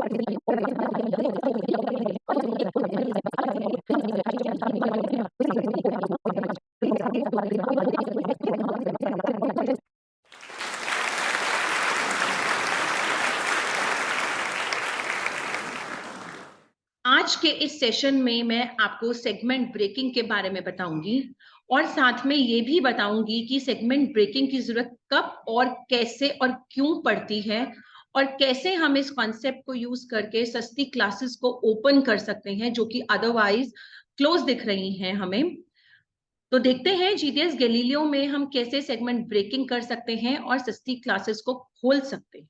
आज के इस सेशन में मैं आपको सेगमेंट ब्रेकिंग के बारे में बताऊंगी और साथ में ये भी बताऊंगी कि सेगमेंट ब्रेकिंग की जरूरत कब और कैसे और क्यों पड़ती है और कैसे हम इस कॉन्सेप्ट को यूज करके सस्ती क्लासेस को ओपन कर सकते हैं जो कि अदरवाइज क्लोज दिख रही हैं हमें। तो देखते हैं जीटीएस गैलीलियो में हम कैसे सेगमेंट ब्रेकिंग कर सकते हैं और सस्ती क्लासेस को खोल सकते हैं।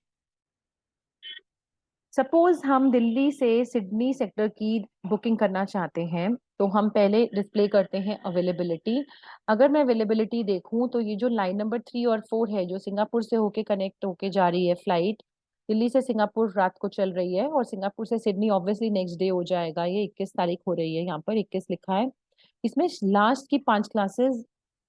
सपोज हम दिल्ली से सिडनी सेक्टर की बुकिंग करना चाहते हैं, तो हम पहले डिस्प्ले करते हैं अवेलेबिलिटी। अगर मैं अवेलेबिलिटी देखूं तो ये जो लाइन नंबर 3 और 4 है, जो सिंगापुर से होके कनेक्ट होके जा रही है फ्लाइट, दिल्ली से सिंगापुर रात को चल रही है और सिंगापुर से सिडनी ऑब्वियसली नेक्स्ट डे हो जाएगा। ये 21 तारीख हो रही है, यहाँ पर 21 लिखा है। इसमें लास्ट की 5 क्लासेस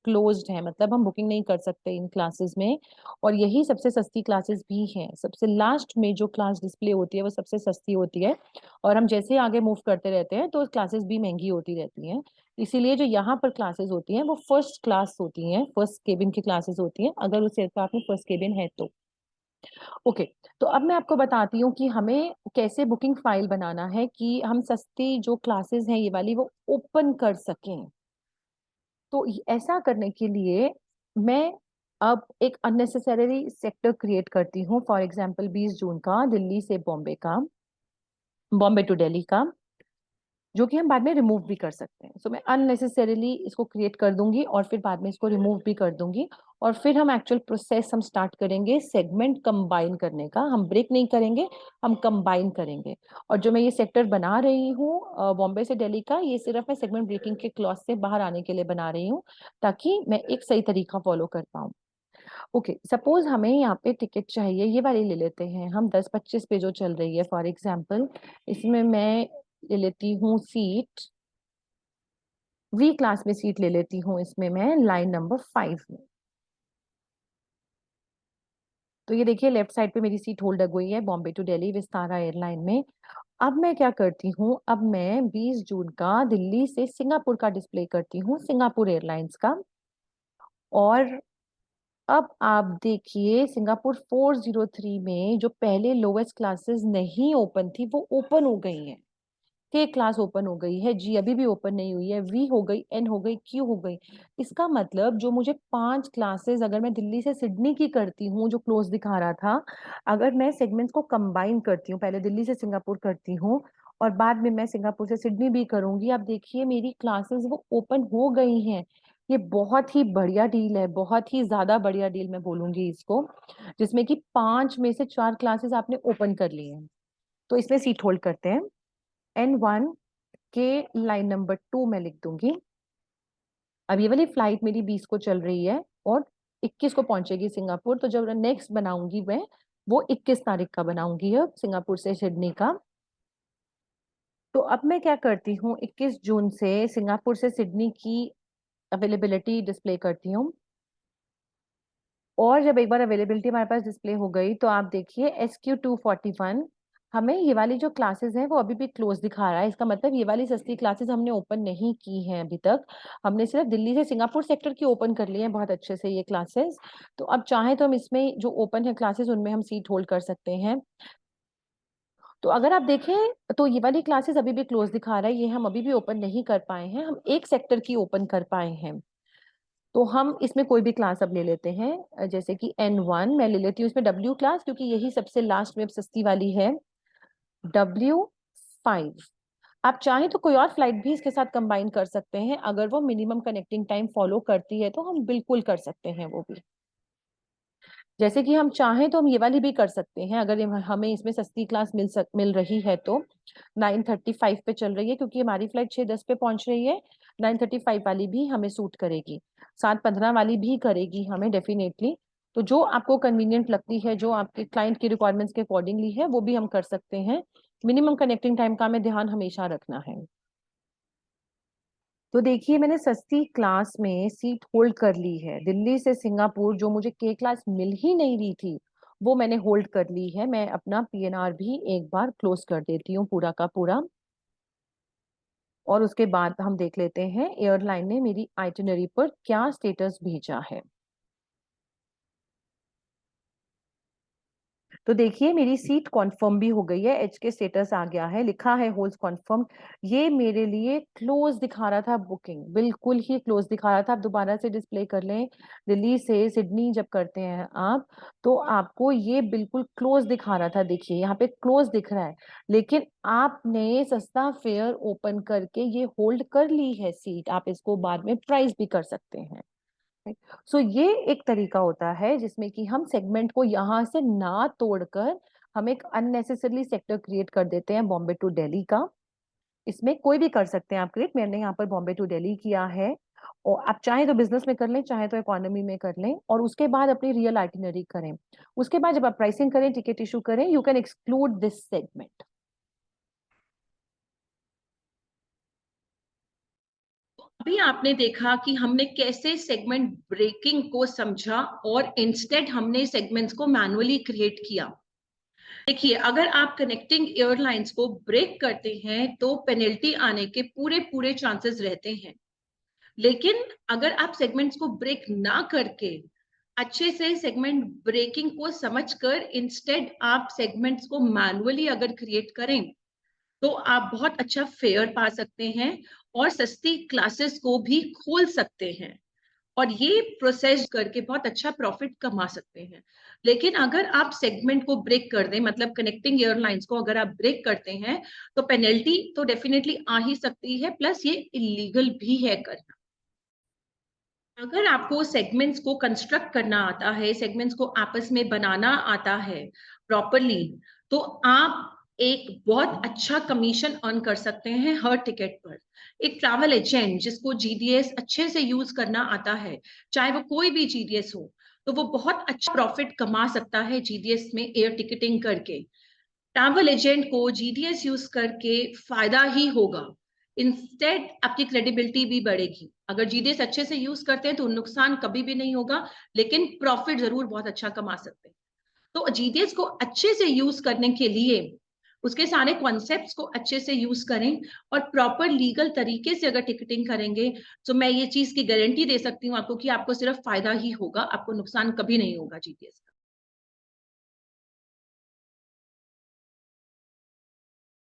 क्लोज्ड है, मतलब हम बुकिंग नहीं कर सकते इन क्लासेस में। और यही सबसे सस्ती क्लासेस भी हैं। सबसे लास्ट में जो क्लास डिस्प्ले होती है वो सबसे सस्ती होती है, और हम जैसे आगे मूव करते रहते हैं तो क्लासेस भी महंगी होती रहती हैं। इसीलिए जो यहाँ पर क्लासेस होती हैं वो फर्स्ट क्लास होती हैं, फर्स्ट केबिन की क्लासेस होती हैं, अगर उस एयरक्राफ्ट में फर्स्ट केबिन है तो। ओके, तो अब मैं आपको बताती हूँ कि हमें कैसे बुकिंग फाइल बनाना है कि हम सस्ती जो क्लासेस हैं ये वाली वो ओपन कर सकें। तो ऐसा करने के लिए मैं अब एक अननेसेसरी सेक्टर क्रिएट करती हूँ। फॉर एग्जांपल 20 जून का दिल्ली से बॉम्बे का, बॉम्बे टू दिल्ली का, जो कि हम बाद में रिमूव भी कर सकते हैं। सो मैं अननेसेसरीली इसको क्रिएट कर दूंगी और फिर बाद में इसको रिमूव भी कर दूंगी, और फिर हम एक्चुअल प्रोसेस हम स्टार्ट करेंगे सेगमेंट कंबाइन करने का। हम ब्रेक नहीं करेंगे, हम कंबाइन करेंगे। और जो मैं ये सेक्टर बना रही हूँ बॉम्बे से दिल्ली का, ये सिर्फ मैं सेगमेंट ब्रेकिंग के क्लॉज से बाहर आने के लिए बना रही हूँ, ताकि मैं एक सही तरीका फॉलो कर पाऊँ। ओके, सपोज हमें यहाँ पे टिकट चाहिए, ये वाली ले लेते हैं हम, 10-25 पे जो चल रही है फॉर एग्जाम्पल। इसमें मैं ले लेती हूँ सीट, वी क्लास में सीट ले लेती हूँ इसमें मैं लाइन नंबर 5 में। तो ये देखिए लेफ्ट साइड पे मेरी सीट होल्ड हुई है बॉम्बे टू दिल्ली विस्तारा एयरलाइन में। अब मैं क्या करती हूँ, अब मैं 20 जून का दिल्ली से सिंगापुर का डिस्प्ले करती हूँ, सिंगापुर एयरलाइंस का। और अब आप देखिए सिंगापुर 403 में जो पहले लोवेस्ट क्लासेस नहीं ओपन थी वो ओपन हो गई हैं। के क्लास ओपन हो गई है, जी अभी भी ओपन नहीं हुई है, वी हो गई, एन हो गई, क्यू हो गई। इसका मतलब जो मुझे 5 क्लासेस अगर मैं दिल्ली से सिडनी की करती हूँ जो क्लोज दिखा रहा था, अगर मैं सेगमेंट्स को कंबाइन करती हूँ, पहले दिल्ली से सिंगापुर करती हूँ और बाद में मैं सिंगापुर से सिडनी भी करूंगी, आप देखिए मेरी क्लासेस वो ओपन हो गई हैं। ये बहुत ही बढ़िया डील है, बहुत ही ज्यादा बढ़िया डील मैं बोलूंगी इसको, जिसमें कि 5 में से 4 क्लासेस आपने ओपन कर ली हैं। तो इसमें सीट होल्ड करते हैं, N1 के लाइन नंबर 2 में लिख दूंगी। अब ये वाली फ्लाइट मेरी 20 को चल रही है और 21 को पहुंचेगी सिंगापुर। तो जब नेक्स्ट बनाऊंगी मैं वो 21 तारीख का बनाऊंगी अब सिंगापुर से सिडनी का। तो अब मैं क्या करती हूँ, 21 जून से सिंगापुर से सिडनी की अवेलेबिलिटी डिस्प्ले करती हूँ। और जब एक बार अवेलेबिलिटी हमारे पास डिस्प्ले हो गई तो आप देखिए SQ241, हमें ये वाली जो क्लासेस हैं वो अभी भी क्लोज दिखा रहा है। इसका मतलब ये वाली सस्ती क्लासेस हमने ओपन नहीं की हैं अभी तक। हमने सिर्फ दिल्ली से सिंगापुर सेक्टर की ओपन कर ली है बहुत अच्छे से ये क्लासेस। तो अब चाहे तो हम इसमें जो ओपन है क्लासेस उनमें हम सीट होल्ड कर सकते हैं। तो अगर आप देखें तो ये वाली क्लासेस अभी भी क्लोज दिखा रहा है, ये हम अभी भी ओपन नहीं कर पाए हैं, हम एक सेक्टर की ओपन कर पाए हैं। तो हम इसमें कोई भी क्लास अब ले लेते हैं, जैसे कि N1 मैं ले लेती हूँ इसमें W क्लास, क्योंकि यही सबसे लास्ट में सस्ती वाली है, W5। आप चाहें तो कोई और फ्लाइट भी इसके साथ कंबाइन कर सकते हैं, अगर वो मिनिमम कनेक्टिंग टाइम फॉलो करती है तो हम बिल्कुल कर सकते हैं वो भी। जैसे कि हम चाहें तो हम ये वाली भी कर सकते हैं, अगर हमें इसमें सस्ती क्लास मिल रही है तो 9:35 पे चल रही है, क्योंकि हमारी फ्लाइट 6:10 पे पहुंच रही है। 9:35 वाली भी हमें सूट करेगी, 7:15 वाली भी करेगी हमें डेफिनेटली। तो जो आपको कन्वीनियंट लगती है, जो आपके क्लाइंट की रिक्वायरमेंट्स के अकॉर्डिंगली है, वो भी हम कर सकते हैं। मिनिमम कनेक्टिंग टाइम का हमें ध्यान हमेशा रखना है। तो देखिए मैंने सस्ती क्लास में सीट होल्ड कर ली है दिल्ली से सिंगापुर, जो मुझे के क्लास मिल ही नहीं रही थी वो मैंने होल्ड कर ली है। मैं अपना PNR भी एक बार क्लोज कर देती हूँ पूरा का पूरा, और उसके बाद हम देख लेते हैं एयरलाइन ने मेरी आइटिनरी पर क्या स्टेटस भेजा है। तो देखिए मेरी सीट कॉन्फर्म भी हो गई है, एच के स्टेटस आ गया है, लिखा है होल्ड कॉन्फर्म। ये मेरे लिए क्लोज दिखा रहा था, बुकिंग बिल्कुल ही क्लोज दिखा रहा था। आप दोबारा से डिस्प्ले कर लें, दिल्ली से सिडनी जब करते हैं आप, तो आपको ये बिल्कुल क्लोज दिखा रहा था। देखिए यहाँ पे क्लोज दिख रहा है, लेकिन आपने सस्ता फेयर ओपन करके ये होल्ड कर ली है सीट। आप इसको बाद में प्राइस भी कर सकते हैं। सो ये एक तरीका होता है जिसमें कि हम सेगमेंट को यहाँ से ना तोड़कर हम एक अननेसेसरली सेक्टर क्रिएट कर देते हैं बॉम्बे टू दिल्ली का। इसमें कोई भी कर सकते हैं आप क्रिएट, मैंने यहाँ पर बॉम्बे टू दिल्ली किया है। और आप चाहे तो बिजनेस में कर लें, चाहे तो इकोनॉमी में कर लें, और उसके बाद अपनी रियल आइटिनरी करें। उसके बाद जब आप प्राइसिंग करें, टिकट इशू करें, you can exclude this segment. अभी आपने देखा कि हमने कैसे सेगमेंट ब्रेकिंग को समझा और इंस्टेड हमने सेगमेंट्स को मैनुअली क्रिएट किया। देखिए, अगर आप कनेक्टिंग एयरलाइंस को ब्रेक करते हैं तो पेनल्टी आने के पूरे पूरे चांसेस रहते हैं। लेकिन अगर आप सेगमेंट्स को ब्रेक ना करके अच्छे से सेगमेंट ब्रेकिंग को समझकर इंस्टेड आप सेगमेंट्स को मैनुअली अगर क्रिएट करें तो आप बहुत अच्छा फेयर पा सकते हैं और सस्ती क्लासेस को भी खोल सकते हैं और ये प्रोसेस करके बहुत अच्छा प्रॉफिट कमा सकते हैं। लेकिन अगर आप सेगमेंट को ब्रेक कर दें, मतलब कनेक्टिंग एयरलाइंस को अगर आप ब्रेक करते हैं तो पेनल्टी तो डेफिनेटली आ ही सकती है, प्लस ये इलीगल भी है करना। अगर आपको सेगमेंट्स को कंस्ट्रक्ट करना आता है, सेगमेंट्स को आपस में बनाना आता है प्रॉपरली, तो आप एक बहुत अच्छा कमीशन अर्न कर सकते हैं हर टिकट पर। एक ट्रैवल एजेंट जिसको जीडीएस अच्छे से यूज करना आता है, चाहे वो कोई भी जीडीएस हो, तो वो बहुत अच्छा प्रॉफिट कमा सकता है जीडीएस में एयर टिकटिंग करके। ट्रैवल एजेंट को जीडीएस यूज करके फायदा ही होगा, इंस्टेड आपकी क्रेडिबिलिटी भी बढ़ेगी। अगर जीडीएस अच्छे से यूज करते हैं तो नुकसान कभी भी नहीं होगा, लेकिन प्रॉफिट जरूर बहुत अच्छा कमा सकते हैं। तो जीडीएस को अच्छे से यूज करने के लिए उसके सारे कॉन्सेप्ट्स को अच्छे से यूज करें और प्रॉपर लीगल तरीके से अगर टिकटिंग करेंगे, तो मैं ये चीज की गारंटी दे सकती हूँ आपको कि आपको सिर्फ फायदा ही होगा, आपको नुकसान कभी नहीं होगा जीडीएस का।